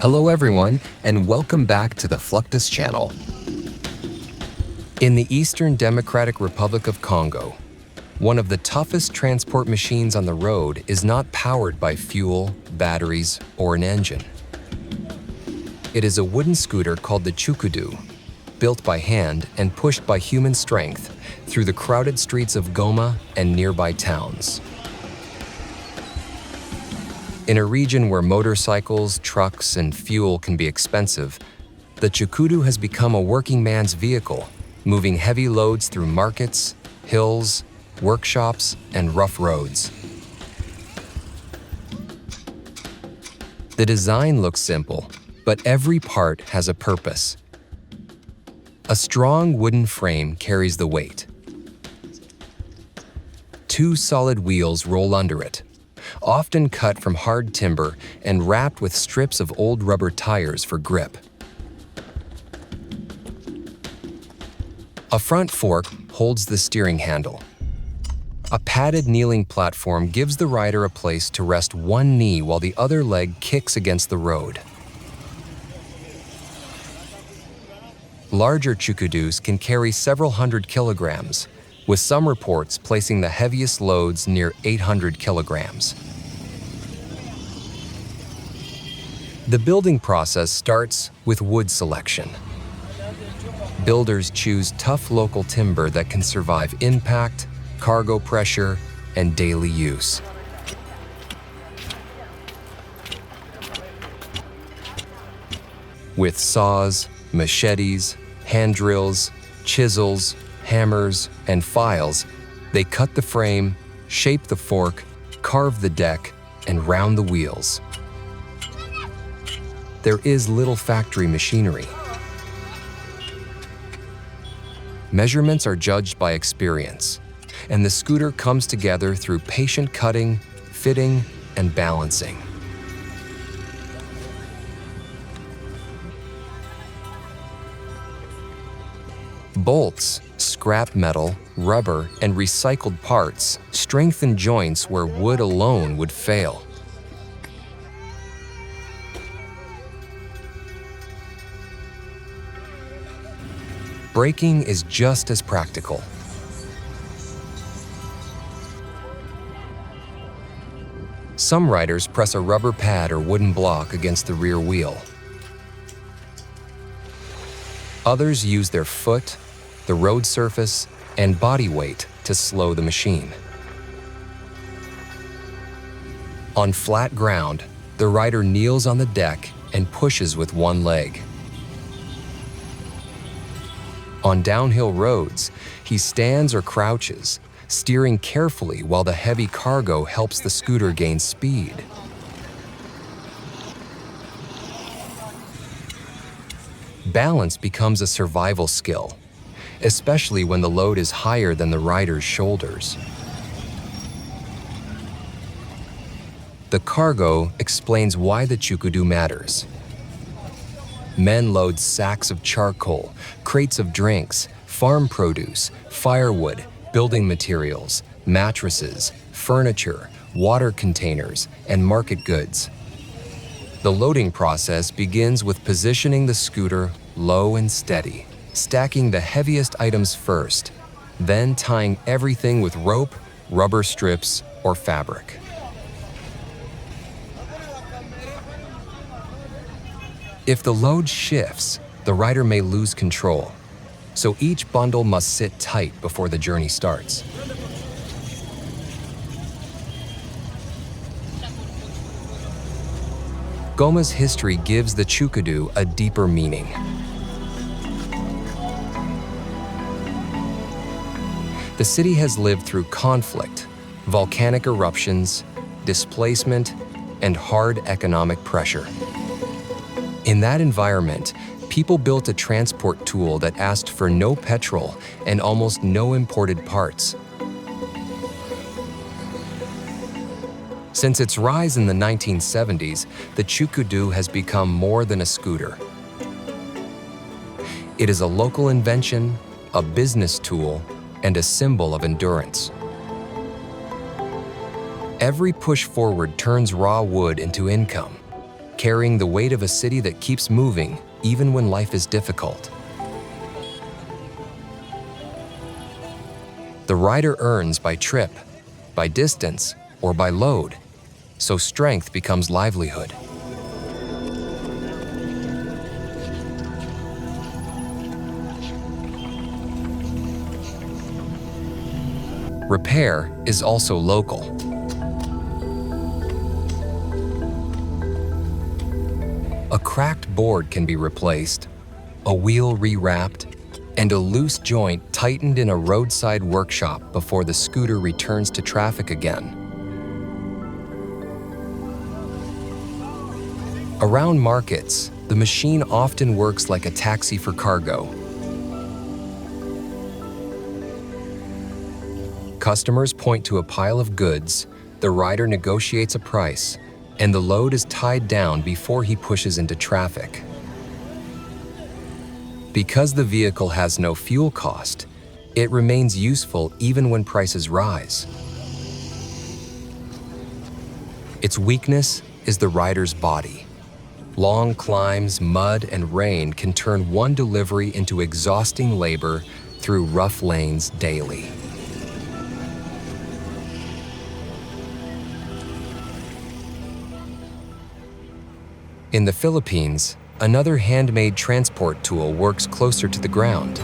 Hello everyone, and welcome back to the Fluctus Channel. In the Eastern Democratic Republic of Congo, one of the toughest transport machines on the road is not powered by fuel, batteries, or an engine. It is a wooden scooter called the Chukudu, built by hand and pushed by human strength through the crowded streets of Goma and nearby towns. In a region where motorcycles, trucks, and fuel can be expensive, the Chukudu has become a working man's vehicle, moving heavy loads through markets, hills, workshops, and rough roads. The design looks simple, but every part has a purpose. A strong wooden frame carries the weight. Two solid wheels roll under it, often cut from hard timber and wrapped with strips of old rubber tires for grip. A front fork holds the steering handle. A padded kneeling platform gives the rider a place to rest one knee while the other leg kicks against the road. Larger Chukudus can carry several hundred kilograms, with some reports placing the heaviest loads near 800 kilograms. The building process starts with wood selection. Builders choose tough local timber that can survive impact, cargo pressure, and daily use. With saws, machetes, hand drills, chisels, hammers, and files, they cut the frame, shape the fork, carve the deck, and round the wheels. There is little factory machinery. Measurements are judged by experience, and the scooter comes together through patient cutting, fitting, and balancing. Bolts, scrap metal, rubber, and recycled parts strengthen joints where wood alone would fail. Braking is just as practical. Some riders press a rubber pad or wooden block against the rear wheel. Others use their foot, the road surface, and body weight to slow the machine. On flat ground, the rider kneels on the deck and pushes with one leg. On downhill roads, he stands or crouches, steering carefully while the heavy cargo helps the scooter gain speed. Balance becomes a survival skill, especially when the load is higher than the rider's shoulders. The cargo explains why the Chukudu matters. Men load sacks of charcoal, crates of drinks, farm produce, firewood, building materials, mattresses, furniture, water containers, and market goods. The loading process begins with positioning the scooter low and steady, stacking the heaviest items first, then tying everything with rope, rubber strips, or fabric. If the load shifts, the rider may lose control, so each bundle must sit tight before the journey starts. Goma's history gives the Chukudu a deeper meaning. The city has lived through conflict, volcanic eruptions, displacement, and hard economic pressure. In that environment, people built a transport tool that asked for no petrol and almost no imported parts. Since its rise in the 1970s, the Chukudu has become more than a scooter. It is a local invention, a business tool, and a symbol of endurance. Every push forward turns raw wood into income, carrying the weight of a city that keeps moving even when life is difficult. The rider earns by trip, by distance, or by load, so strength becomes livelihood. Repair is also local. A cracked board can be replaced, a wheel rewrapped, and a loose joint tightened in a roadside workshop before the scooter returns to traffic again. Around markets, the machine often works like a taxi for cargo. Customers point to a pile of goods, the rider negotiates a price, and the load is tied down before he pushes into traffic. Because the vehicle has no fuel cost, it remains useful even when prices rise. Its weakness is the rider's body. Long climbs, mud, and rain can turn one delivery into exhausting labor through rough lanes daily. In the Philippines, another handmade transport tool works closer to the ground.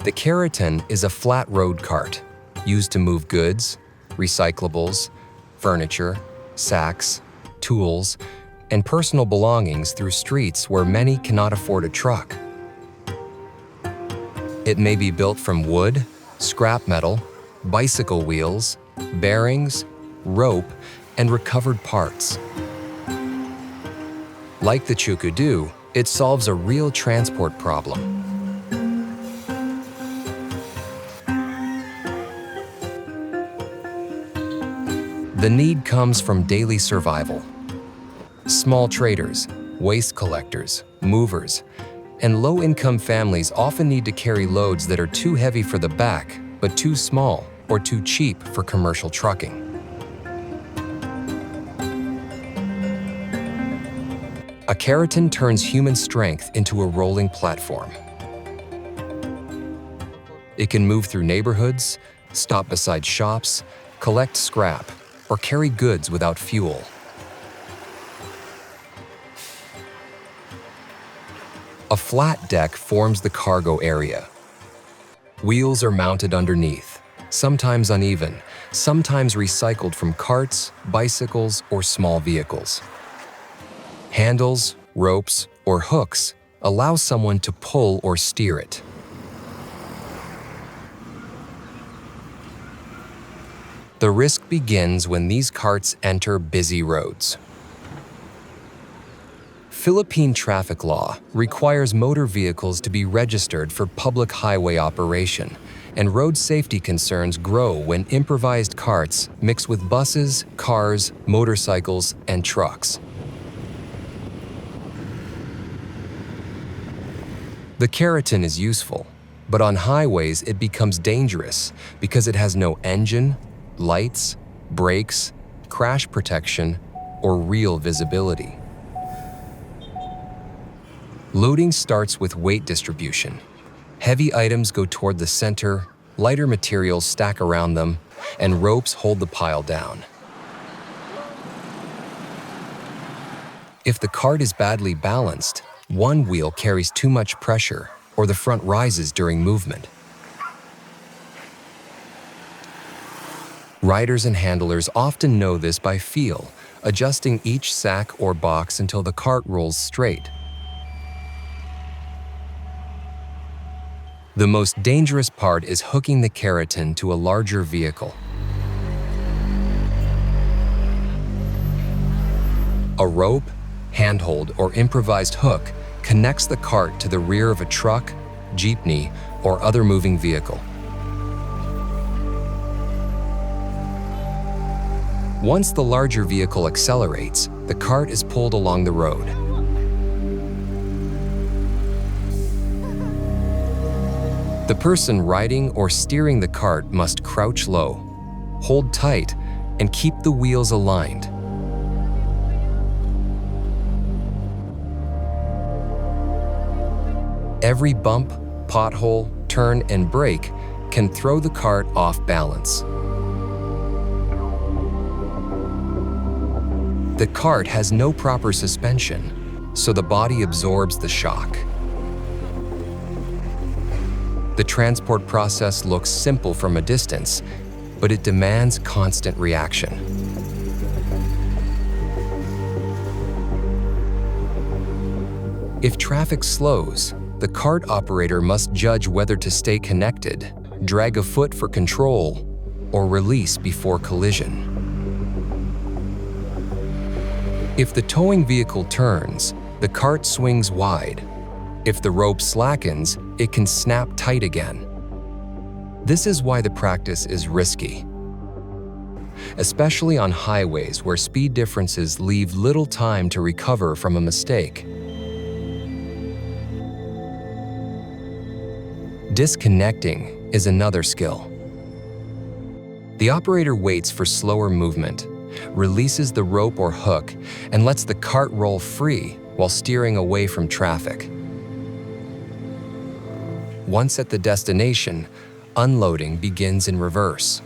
The keratin is a flat road cart used to move goods, recyclables, furniture, sacks, tools, and personal belongings through streets where many cannot afford a truck. It may be built from wood, scrap metal, bicycle wheels, bearings, rope, and recovered parts. Like the Chukudu, it solves a real transport problem. The need comes from daily survival. Small traders, waste collectors, movers, and low-income families often need to carry loads that are too heavy for the back, but too small or too cheap for commercial trucking. A keratin turns human strength into a rolling platform. It can move through neighborhoods, stop beside shops, collect scrap, or carry goods without fuel. A flat deck forms the cargo area. Wheels are mounted underneath, sometimes uneven, sometimes recycled from carts, bicycles, or small vehicles. Handles, ropes, or hooks allow someone to pull or steer it. The risk begins when these carts enter busy roads. Philippine traffic law requires motor vehicles to be registered for public highway operation, and road safety concerns grow when improvised carts mix with buses, cars, motorcycles, and trucks. The keratin is useful, but on highways it becomes dangerous because it has no engine, lights, brakes, crash protection, or real visibility. Loading starts with weight distribution. Heavy items go toward the center, lighter materials stack around them, and ropes hold the pile down. If the cart is badly balanced, one wheel carries too much pressure, or the front rises during movement. Riders and handlers often know this by feel, adjusting each sack or box until the cart rolls straight. The most dangerous part is hooking the keratin to a larger vehicle. A rope, handhold, or improvised hook connects the cart to the rear of a truck, jeepney, or other moving vehicle. Once the larger vehicle accelerates, the cart is pulled along the road. The person riding or steering the cart must crouch low. hold tight, and keep the wheels aligned. Every bump, pothole, turn, and brake can throw the cart off balance. The cart has no proper suspension, so the body absorbs the shock. The transport process looks simple from a distance, but it demands constant reaction. If traffic slows, the cart operator must judge whether to stay connected, drag a foot for control, or release before collision. If the towing vehicle turns, the cart swings wide. If the rope slackens, it can snap tight again. This is why the practice is risky, especially on highways where speed differences leave little time to recover from a mistake. Disconnecting is another skill. The operator waits for slower movement, releases the rope or hook, and lets the cart roll free while steering away from traffic. Once at the destination, unloading begins in reverse.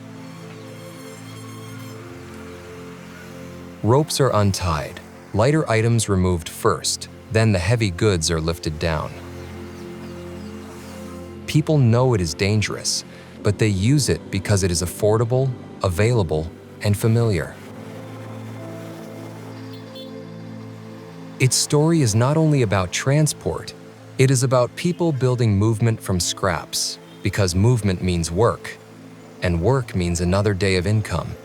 Ropes are untied, lighter items removed first, then the heavy goods are lifted down. People know it is dangerous, but they use it because it is affordable, available, and familiar. Its story is not only about transport, it is about people building movement from scraps, because movement means work, and work means another day of income.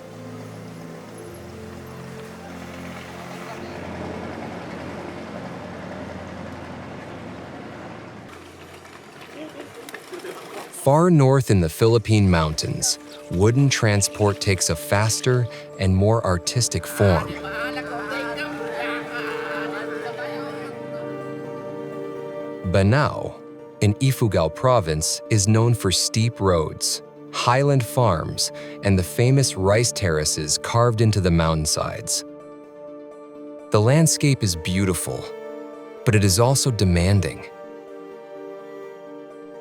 Far north in the Philippine mountains, wooden transport takes a faster and more artistic form. Banaue, in Ifugao province, is known for steep roads, highland farms, and the famous rice terraces carved into the mountainsides. The landscape is beautiful, but it is also demanding.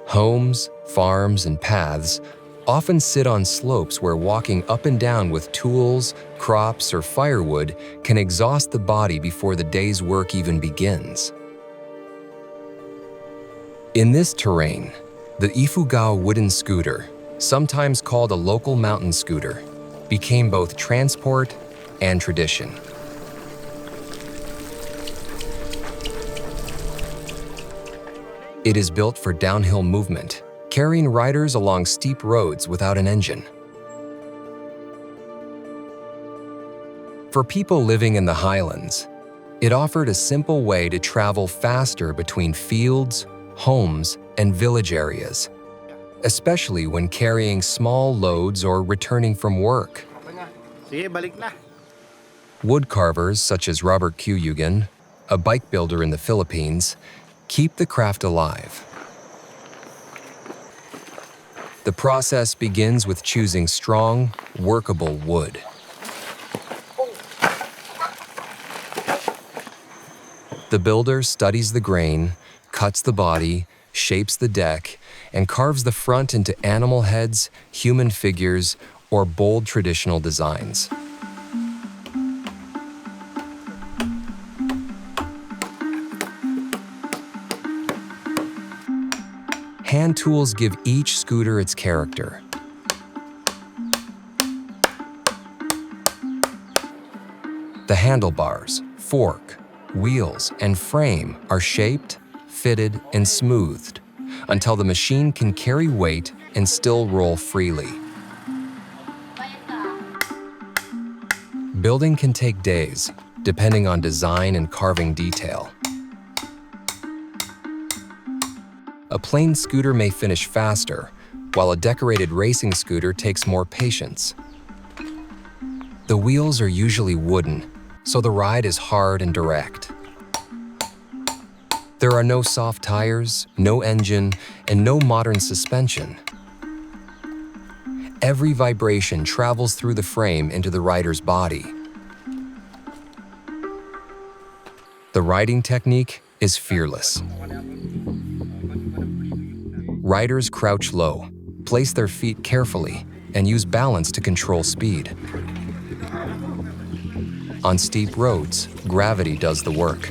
Homes, farms, and paths often sit on slopes where walking up and down with tools, crops, or firewood can exhaust the body before the day's work even begins. In this terrain, the Ifugao wooden scooter, sometimes called a local mountain scooter, became both transport and tradition. It is built for downhill movement, carrying riders along steep roads without an engine. For people living in the highlands, it offered a simple way to travel faster between fields, homes, and village areas, especially when carrying small loads or returning from work. Wood carvers such as Robert Q. Yugan, a bike builder in the Philippines, keep the craft alive. The process begins with choosing strong, workable wood. The builder studies the grain, cuts the body, shapes the deck, and carves the front into animal heads, human figures, or bold traditional designs. Hand tools give each scooter its character. The handlebars, fork, wheels, and frame are shaped, fitted, and smoothed until the machine can carry weight and still roll freely. Building can take days, depending on design and carving detail. A plain scooter may finish faster, while a decorated racing scooter takes more patience. The wheels are usually wooden, so the ride is hard and direct. There are no soft tires, no engine, and no modern suspension. Every vibration travels through the frame into the rider's body. The riding technique is fearless. Riders crouch low, place their feet carefully, and use balance to control speed. On steep roads, gravity does the work.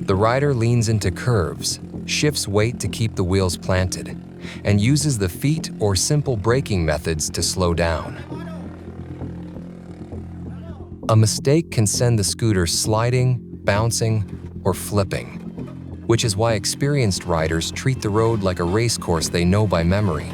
The rider leans into curves, shifts weight to keep the wheels planted, and uses the feet or simple braking methods to slow down. A mistake can send the scooter sliding, bouncing, or flipping, which is why experienced riders treat the road like a race course they know by memory.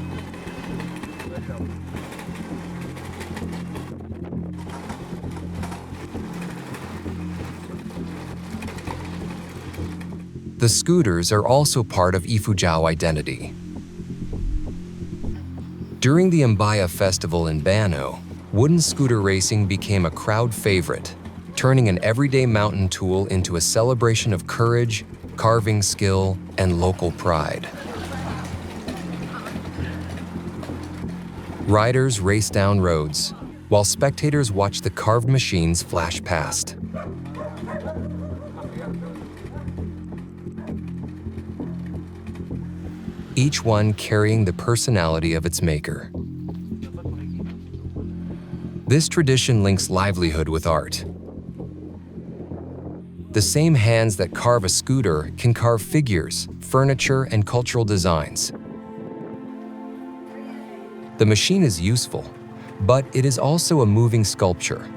The scooters are also part of Ifugao identity. During the Mbaya festival in Banaue, wooden scooter racing became a crowd favorite, turning an everyday mountain tool into a celebration of courage, carving skill, and local pride. Riders race down roads, while spectators watch the carved machines flash past. Each one carrying the personality of its maker. This tradition links livelihood with art. The same hands that carve a scooter can carve figures, furniture, and cultural designs. The machine is useful, but it is also a moving sculpture.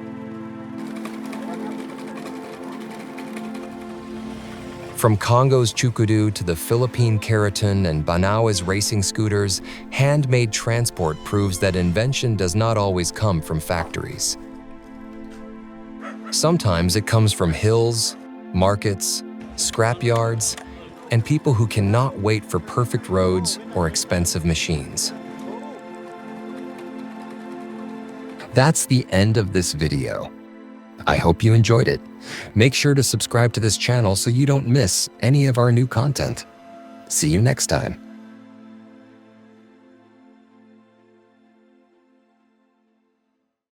From Congo's Chukudu to the Philippine Kariton and Banaue's racing scooters, handmade transport proves that invention does not always come from factories. Sometimes it comes from hills, markets, scrapyards, and people who cannot wait for perfect roads or expensive machines. That's the end of this video. I hope you enjoyed it. Make sure to subscribe to this channel so you don't miss any of our new content. See you next time.